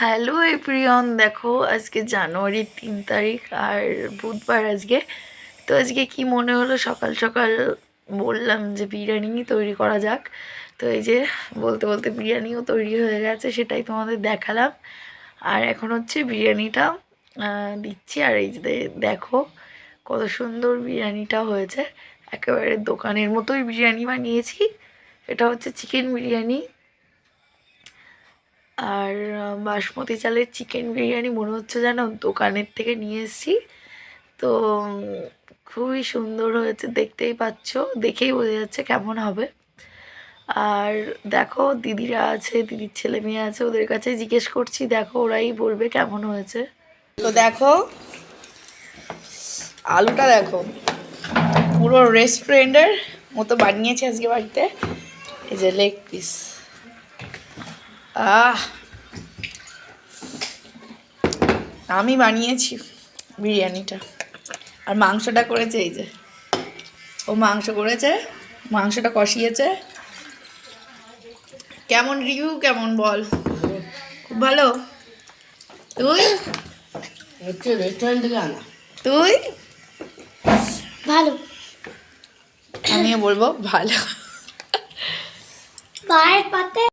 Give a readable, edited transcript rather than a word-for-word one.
Hello everyone, দেখো আজকে জানুয়ারির 3 তারিখ আর বুধবার আজকে। তো আজকে কি মনে হলো সকাল সকাল বললাম যে বিরিয়ানি তৈরি করা যাক। তো এই যে বলতে বলতে বিরিয়ানিও তৈরি হয়ে গেছে, সেটাই তোমাদের দেখালাম। আর এখন হচ্ছে বিরিয়ানিটা দিচ্ছি। আর এই যে দেখো কত সুন্দর বিরিয়ানিটা হয়েছে, একেবারে দোকানের মতোই বিরিয়ানি বানিয়েছি। এটা হচ্ছে চিকেন বিরিয়ানি। আর বাসমতি চালের চিকেন বিরিয়ানি মনে হচ্ছে যেন দোকানের থেকে নিয়ে এসেছি। তো খুবই সুন্দর হয়েছে, দেখতেই পাচ্ছ, দেখেই বোঝা যাচ্ছে কেমন হবে। আর দেখো দিদিরা আছে, দিদির ছেলে মেয়ে আছে, ওদের কাছে জিজ্ঞেস করছি, দেখো ওরাই বলবে কেমন হয়েছে। তো দেখো আলুটা দেখো, পুরো রেস্টুরেন্টের মতো বানিয়েছে আজকে বাড়িতে। এই যে লেগ পিস, আমি বানিয়েছি বিরিয়ানিটা। আর মাংসটা করেছে এই যে, ও মাংস করেছে, মাংসটা কষিয়েছে। কেমন রিভিউ, কেমন বল? খুব ভালো। তুই রেস্টুরেন্ট থেকে আনা। তুই ভালো। আমিও বলবো ভালো। পায়ের পাতে